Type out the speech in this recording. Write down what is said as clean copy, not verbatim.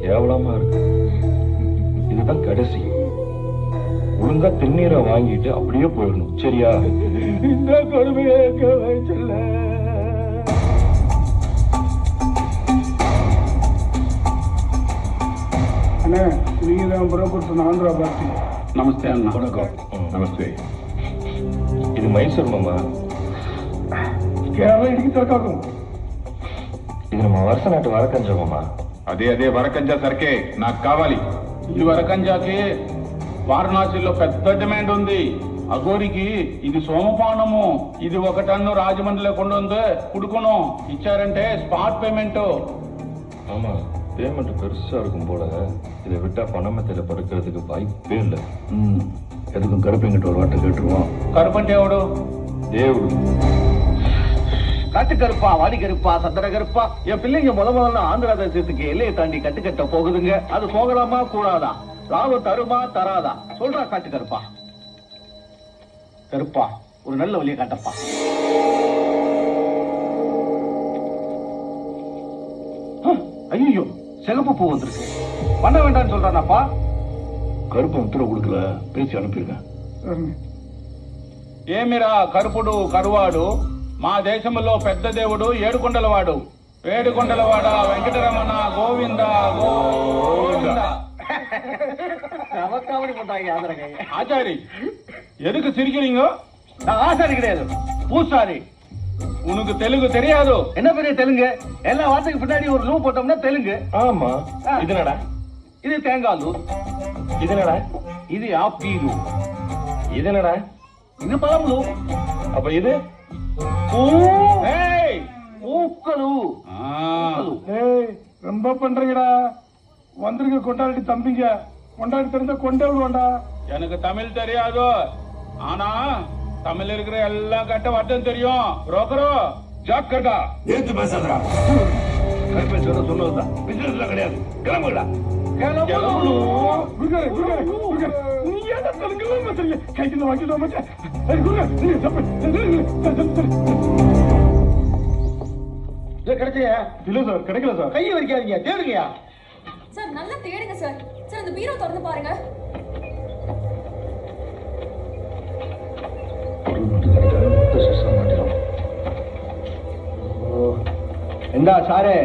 கேவலமா இருக்கு. இதுதான் கடைசி. ஒழுங்கா திருநீரை வாங்கிட்டு அப்படியே போயிடணும். சரியா? இந்த கொடுமையை எங்க வயசுல அண்ணே, நீங்க தான் புறப்படுத்த ஆந்திரா பார்ட்டி. நமஸ்தே அண்ணா. வணக்கம். நமஸ்தே. இது மைசூர் மாமா. கேரளா இடிக்கு தற்காக்கும். ఇది మా వరుస నాటి వరకంజా మామ. అదే వరకంజా సరికే నాకు కావాలి. ఈ వరకంజాకి వారణాసిలో పెద్ద డిమాండ్ ఉంది. అగోరికి ఇది సోమపానము. ఇది 1 టన్ను రాజమండ్రిలో కొండు కుడుకును ఇచ్చారంటే స్పాట్ పేమెంట్. ஆமா, பேமெண்ட் பெருசா இருக்கும் போல. இதை விட்டா பணமத்தையில படுக்கிறதுக்கு வாய்ப்பே இல்லை. எதுக்கும் கருப்பங்கிட்ட ஒரு வாட்டை கேட்டுருவோம். கருப்பன் தேவடு தேவடு காட்டு கருப்பா, வாடி கருப்பா, சந்தன கருப்பா. என் பிள்ளைங்க முதல்ல ஆந்திரா தேசத்துக்கு எல்லையை தாண்டி கட்டுக்கட்ட போகுதுங்க. அது போகலாமா கூடாதா? லாபம் தருமா தராதா? சொல்றா காட்டு கருப்பா. கருப்பா, ஒரு நல்ல வழியை காட்டப்பா. ஐயோ, சிகப்பு பூ வந்திருக்கு. பண்ண வேண்டாம்னு சொல்றானாப்பா. கருப்பை உத்தரவு கொடுக்கல, பேசி அனுப்பியிருக்கேன். ఏమిరా కరుపుడు కరువాడు, మా దేశంలో పెద్ద దేవుడు ఏడుకొండలవాడు. ఏడుకొండలవాడ వెంకటరమణ గోవింద గోవింద. ஆச்சாரி, எதுக்கு சிரிக்கிறீங்க? நான் ஆசாரி கிடையாது, பூசாரி. உனக்கு தெலுங்கு தெரியாது? என்ன பெரிய தெலுங்கு? எல்லா வார்த்தைக்கு பின்னாடி ஒரு லூ போட்டோம்னா தெலுங்கு. ஆமா. இது என்னடா? இது தேங்காலு. இது என்னடா? இது ஆப்பீலு. இது என்னடா? இது பழம்லு. அப்ப இது பூக்களு. ரொம்ப பண்றீங்கடா. வந்திருக்க கொண்டாடி தம்பிங்க. கொண்டாடி தெரிஞ்ச கொண்டே விடுவாண்டா. எனக்கு தமிழ் தெரியாது, ஆனா தமிழ் இருக்கிற எல்லாம் கட்ட வட்டம் தெரியும். புரோக்கரோ ஜாக்கிரதா. ஏத்து பேசாதடா. கருப்பை சொன்னதுதான் பிசினஸ்ல கிடையாது. கிளம்புடா. நீ ஏன் தெலுங்குல மச்சங்க கைக்கு வாங்கிட்டு மச்சான். கிடைச்சியா? இல்ல சார், கிடைக்கல சார். கையை வரைக்காதீங்க, தேடுங்கயா சார். நல்லா தேடுங்க சார். சார், அந்த பீரோ திறந்து பாருங்க. எந்தா சாரே,